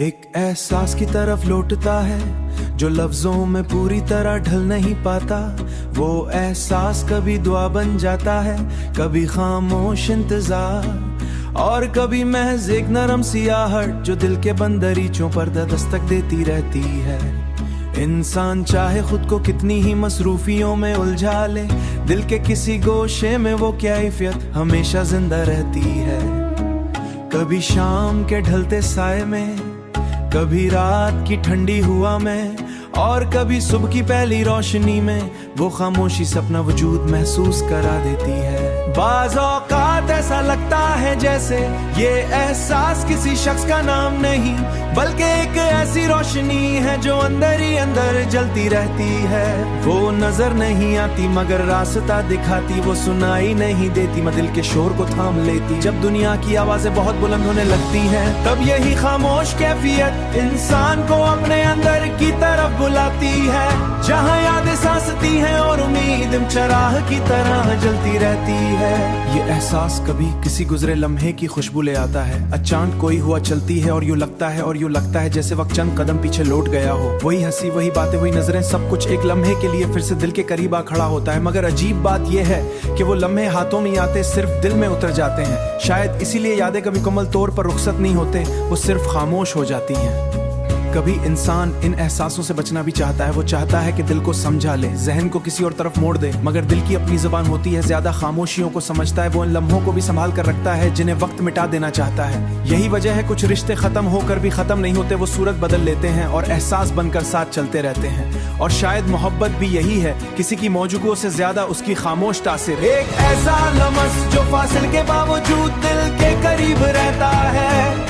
एक एहसास की तरफ लौटता है जो लफ्जों में पूरी तरह ढल नहीं पाता। वो एहसास कभी दुआ बन जाता है, कभी खामोश इंतजार और कभी महज एक नरम सी आहट जो दिल के बंदरीचों पर दस्तक देती रहती है। इंसान चाहे खुद को कितनी ही मसरूफियों में उलझा ले, दिल के किसी गोशे में वो कैफियत हमेशा जिंदा रहती है। कभी शाम के ढलते साए में, कभी रात की ठंडी हुआ में और कभी सुबह की पहली रोशनी में वो खामोशी सपना वजूद महसूस करा देती है। बाज़ औक़ात ऐसा लगता है जैसे ये एहसास किसी शख्स का नाम नहीं, बल्कि एक ऐसी रोशनी है जो अंदर ही अंदर जलती रहती है। वो नजर नहीं आती मगर रास्ता दिखाती, वो सुनाई नहीं देती मैं दिल के शोर को थाम लेती। जब दुनिया की आवाजें बहुत बुलंद होने लगती हैं, तब यही खामोश कैफियत इंसान को अपने अंदर की तरफ बुलाती है, जहाँ यादें सांसती हैं और उम्मीद चराह की तरह जलती रहती है। ये एहसास कभी किसी गुजरे लम्हे की खुशबू ले आता है। अचानक कोई हुआ चलती है और यूं लगता है जैसे वक्त चंद कदम पीछे लौट गया हो। वही हंसी, वही बातें, वही नजरें, सब कुछ एक लम्हे के लिए फिर से दिल के करीब आ खड़ा होता है। मगर अजीब बात यह है कि वो लम्हे हाथों में आते सिर्फ दिल में उतर जाते हैं। शायद इसीलिए यादें कभी मुकम्मल तौर पर रुखसत नहीं होते, वो सिर्फ खामोश हो जाती हैं। कभी इंसान इन एहसासों से बचना भी चाहता है। वो चाहता है कि दिल को समझा ले, जहन को किसी और तरफ मोड़ दे, मगर दिल की अपनी जुबान होती है, ज्यादा खामोशियों को समझता है। वो इन लम्हों को भी संभाल कर रखता है जिन्हें वक्त मिटा देना चाहता है। यही वजह है कुछ रिश्ते खत्म होकर भी खत्म नहीं होते, वो सूरत बदल लेते हैं और एहसास बनकर साथ चलते रहते हैं। और शायद मोहब्बत भी यही है, किसी की मौजूदगी से ज्यादा उसकी खामोश तासीर। एक ऐसा लम्हा जो फासिल के बावजूद दिल के करीब रहता है,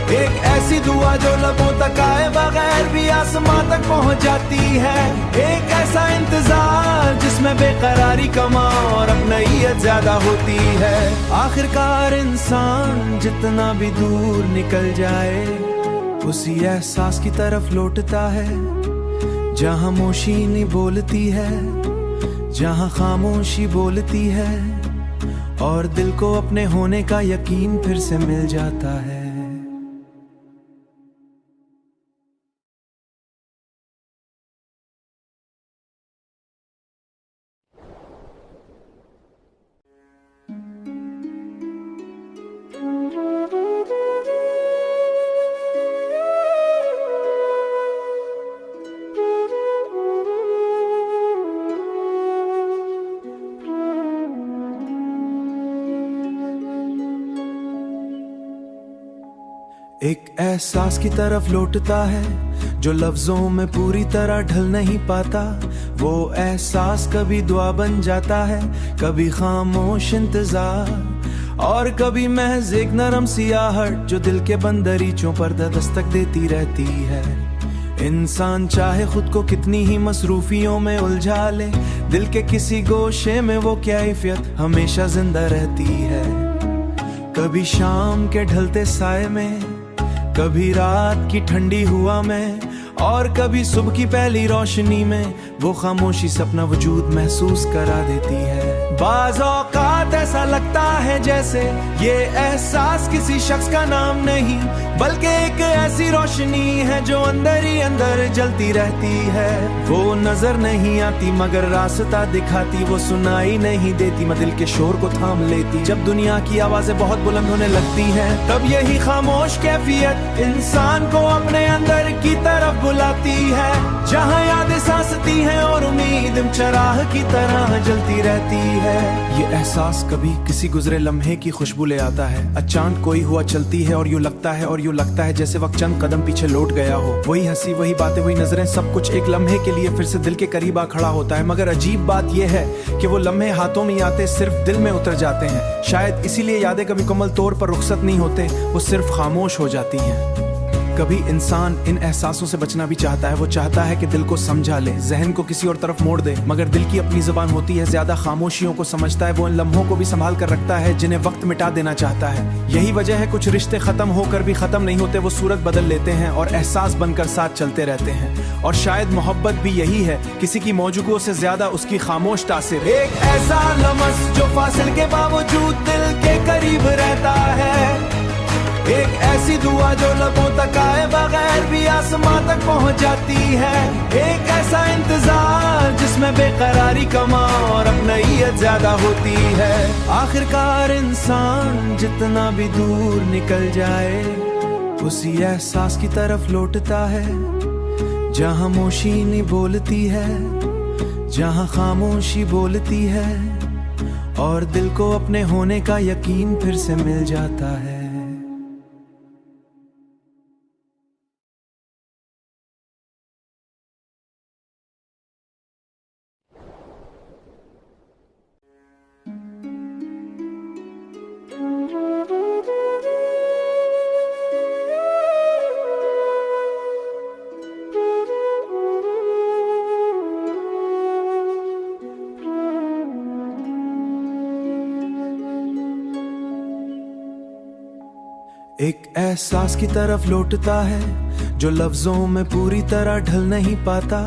एक ऐसी दुआ जो लबों तक आए बगैर भी आसमां तक पहुंच जाती है। एक ऐसा इंतजार जिसमें बेकरारी कम और अपनाइयत ज्यादा होती है। आखिरकार इंसान जितना भी दूर निकल जाए, उसी एहसास की तरफ लौटता है जहां खामोशी नहीं बोलती है, जहां खामोशी बोलती है और दिल को अपने होने का यकीन फिर से मिल जाता है। एक एहसास की तरफ लौटता है जो लफ्जों में पूरी तरह ढल नहीं पाता। वो एहसास कभी दुआ बन जाता है, कभी खामोश इंतजार और कभी महज एक नरम सी आहट जो दिल के बंदरीचों पर दस्तक देती रहती है। इंसान चाहे खुद को कितनी ही मसरूफियों में उलझा ले, दिल के किसी गोशे में वो कैफियत हमेशा जिंदा रहती है। कभी शाम के ढलते साए में, कभी रात की ठंडी हुआ में और कभी सुबह की पहली रोशनी में वो खामोशी सपना वजूद महसूस करा देती है। बाज़ औक़ात ऐसा लगता है जैसे ये एहसास किसी शख्स का नाम नहीं, बल्कि एक ऐसी रोशनी है जो अंदर ही अंदर जलती रहती है। वो नजर नहीं आती मगर रास्ता दिखाती, वो सुनाई नहीं देती मैं दिल के शोर को थाम लेती। जब दुनिया की आवाजें बहुत बुलंद होने लगती हैं, तब यही खामोश कैफियत इंसान को अपने अंदर की तरफ बुलाती है, जहाँ यादें सांसती हैं और उम्मीद चराह की तरह जलती रहती है। ये एहसास कभी किसी गुजरे लम्हे की खुशबू ले आता है। अचानक कोई हुआ चलती है और यूं लगता है जैसे वक्त चंद कदम पीछे लौट गया हो। वही हंसी, वही बातें, वही नजरें, सब कुछ एक लम्हे के लिए फिर से दिल के करीब आ खड़ा होता है। मगर अजीब बात यह है कि वो लम्हे हाथों में आते सिर्फ दिल में उतर जाते हैं। शायद इसीलिए यादें कभी मुकम्मल तौर पर रुखसत नहीं होते, वो सिर्फ खामोश हो जाती हैं। कभी इंसान इन एहसासों से बचना भी चाहता है। वो चाहता है कि दिल को समझा ले, जहन को किसी और तरफ मोड़ दे, मगर दिल की अपनी जुबान होती है, ज्यादा खामोशियों को समझता है। वो इन लम्हों को भी संभाल कर रखता है जिन्हें वक्त मिटा देना चाहता है। यही वजह है कुछ रिश्ते खत्म होकर भी खत्म नहीं होते, वो सूरत बदल लेते हैं और एहसास बनकर साथ चलते रहते हैं। और शायद मोहब्बत भी यही है, किसी की मौजूदगी से ज्यादा उसकी खामोश तासीर। एक ऐसा लम्हा जो फासिल के बावजूद दिल के करीब रहता है, एक ऐसी दुआ जो लबों तक आए बगैर भी आसमां तक पहुंच जाती है। एक ऐसा इंतजार जिसमें बेकरारी कमा और अपनाइयत ज्यादा होती है। आखिरकार इंसान जितना भी दूर निकल जाए उसी एहसास की तरफ लौटता है जहां खामोशी नहीं बोलती है, जहां खामोशी बोलती है और दिल को अपने होने का यकीन फिर से मिल जाता है। एक एहसास की तरफ लौटता है जो लफ्जों में पूरी तरह ढल नहीं पाता।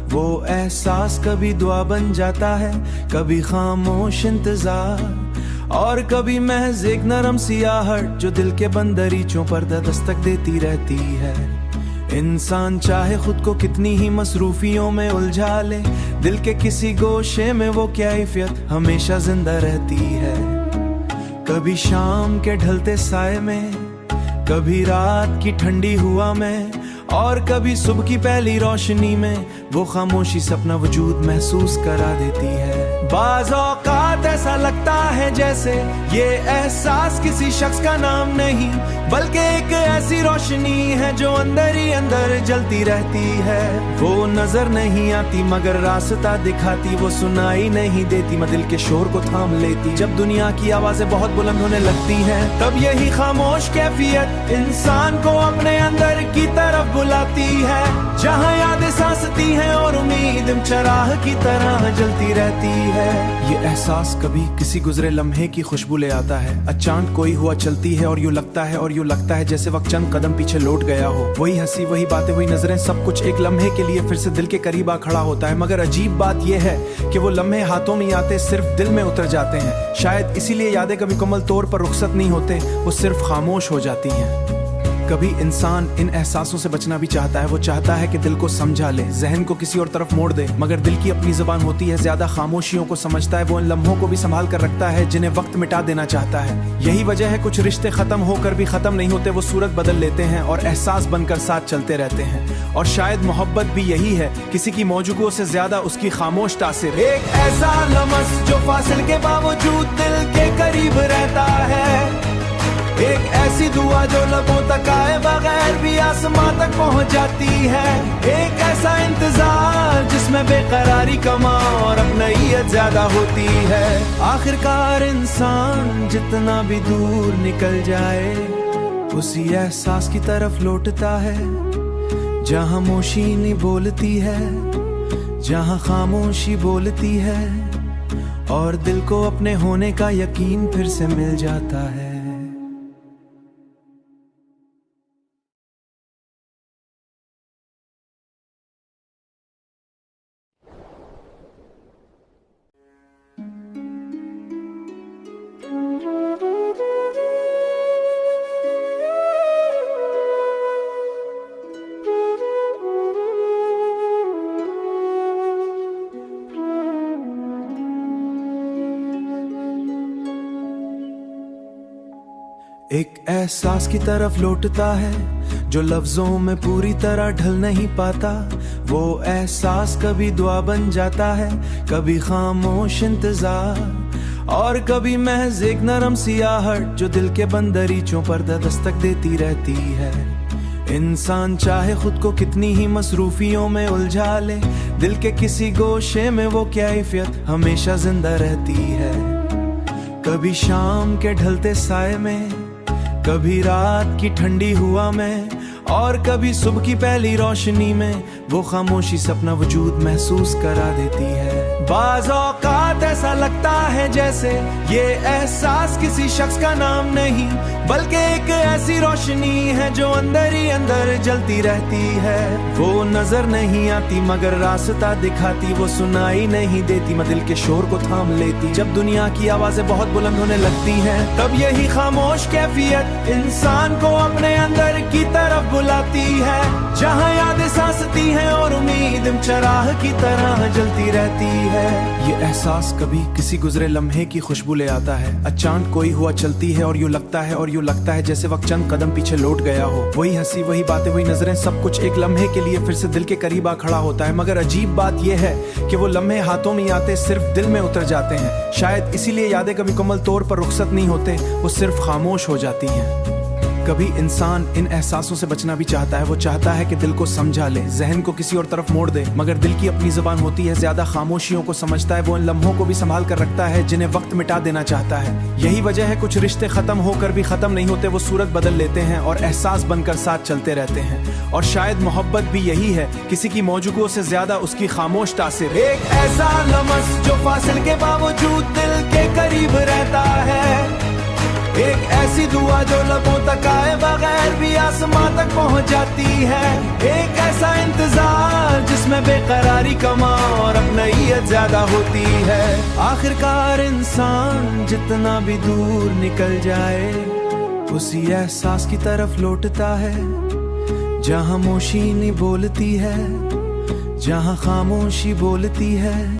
वो एहसास कभी दुआ बन जाता है, कभी खामोश इंतजार और कभी महज एक नरम सी आहट जो दिल के बंदरीचों पर दस्तक देती रहती है। इंसान चाहे खुद को कितनी ही मसरूफियों में उलझा ले, दिल के किसी गोशे में वो कैफियत हमेशा जिंदा रहती है। कभी शाम के ढलते साए में, कभी रात की ठंडी हवा में और कभी सुबह की पहली रोशनी में वो खामोशी सपना वजूद महसूस करा देती है। बाज़ औक़ात ऐसा लगता है जैसे ये एहसास किसी शख्स का नाम नहीं बल्कि एक ऐसी रोशनी है जो अंदर ही अंदर जलती रहती है। वो नजर नहीं आती मगर रास्ता दिखाती, वो सुनाई नहीं देती मगर दिल के शोर को थाम लेती। जब दुनिया की आवाजें बहुत बुलंद होने लगती हैं तब यही खामोश कैफियत इंसान को अपने अंदर की तरफ बुलाती है, जहां यादें सांसती हैं और उम्मीद चराह की तरह जलती रहती है। ये एहसास कभी किसी गुजरे लम्हे की खुशबू ले आता है। अचानक कोई हुआ चलती है और यूं लगता है जैसे वक्त चंद कदम पीछे लौट गया हो। वही हंसी, वही बातें, वही नजरें, सब कुछ एक लम्हे के लिए फिर से दिल के करीब आ खड़ा होता है। मगर अजीब बात यह है कि वो लम्हे हाथों में आते सिर्फ दिल में उतर जाते हैं। शायद इसीलिए यादें कभी मुकम्मल तौर पर रुखसत नहीं होते, वो सिर्फ खामोश हो जाती हैं। कभी इंसान इन एहसासों से बचना भी चाहता है। वो चाहता है कि दिल को समझा ले, जहन को किसी और तरफ मोड़ दे, मगर दिल की अपनी जुबान होती है, ज्यादा खामोशियों को समझता है। वो इन लम्हों को भी संभाल कर रखता है जिन्हें वक्त मिटा देना चाहता है। यही वजह है कुछ रिश्ते खत्म होकर भी खत्म नहीं होते, वो सूरत बदल लेते हैं और एहसास बनकर साथ चलते रहते हैं। और शायद मोहब्बत भी यही है, किसी की मौजूदगी से ज्यादा उसकी खामोश तासीर। एक ऐसा लम्हा जो फासिल के बावजूद दिल के करीब रहता है, एक ऐसी दुआ जो लबों तक आए बगैर भी आसमां तक पहुंच जाती है। एक ऐसा इंतजार जिसमें बेकरारी कमा और अपनाइयत ज्यादा होती है। आखिरकार इंसान जितना भी दूर निकल जाए उसी एहसास की तरफ लौटता है जहां खामोशी नहीं बोलती है, जहां खामोशी बोलती है और दिल को अपने होने का यकीन फिर से मिल जाता है। एक एहसास की तरफ लौटता है जो लफ्जों में पूरी तरह ढल नहीं पाता। वो एहसास कभी दुआ बन जाता है, कभी खामोश इंतजार और कभी महज एक नरम सी आहट जो दिल के बंदरीचों पर दस्तक देती रहती है। इंसान चाहे खुद को कितनी ही मसरूफियों में उलझा ले, दिल के किसी गोशे में वो कैफियत हमेशा जिंदा रहती है। कभी शाम के ढलते साए में, कभी रात की ठंडी हवा में और कभी सुबह की पहली रोशनी में वो खामोशी सपना वजूद महसूस करा देती है। बाज़ औक़ात बहुत ऐसा लगता है जैसे ये एहसास किसी शख्स का नाम नहीं, बल्कि एक ऐसी रोशनी है जो अंदर ही अंदर जलती रहती है। वो नजर नहीं आती मगर रास्ता दिखाती, वो सुनाई नहीं देती मैं दिल के शोर को थाम लेती। जब दुनिया की आवाजें बहुत बुलंद होने लगती हैं, तब यही खामोश कैफियत इंसान को अपने अंदर की तरफ बुलाती है, जहाँ यादें सांसती हैं और उम्मीद चराह की तरह जलती रहती है। ये एहसास कभी किसी गुजरे लम्हे की खुशबू ले आता है। अचानक कोई हुआ चलती है और यूं लगता है जैसे वक्त चंद कदम पीछे लौट गया हो। वही हंसी, वही बातें, वही नजरें, सब कुछ एक लम्हे के लिए फिर से दिल के करीब आ खड़ा होता है। मगर अजीब बात यह है कि वो लम्हे हाथों में आते सिर्फ दिल में उतर जाते हैं। शायद इसीलिए यादें कभी मुकम्मल तौर पर रुखसत नहीं होते, वो सिर्फ खामोश हो जाती हैं। कभी इंसान इन एहसासों से बचना भी चाहता है। वो चाहता है कि दिल को समझा ले, जहन को किसी और तरफ मोड़ दे, मगर दिल की अपनी जुबान होती है, ज्यादा खामोशियों को समझता है। वो इन लम्हों को भी संभाल कर रखता है जिन्हें वक्त मिटा देना चाहता है। यही वजह है कुछ रिश्ते खत्म होकर भी खत्म नहीं होते, वो सूरत बदल लेते हैं और एहसास बनकर साथ चलते रहते हैं। और शायद मोहब्बत भी यही है, किसी की मौजूदगी से ज्यादा उसकी खामोश तासीर। एक ऐसा लम्स जो फासिल के बावजूद दिल के करीब रहता है, एक ऐसी दुआ जो लबों तक आए बगैर भी आसमां तक पहुंच जाती है, एक ऐसा इंतजार जिसमें बेकरारी कम और अपनाइयत ज्यादा होती है। आखिरकार इंसान जितना भी दूर निकल जाए, उसी एहसास की तरफ लौटता है, जहां खामोशी बोलती है, जहां खामोशी बोलती है।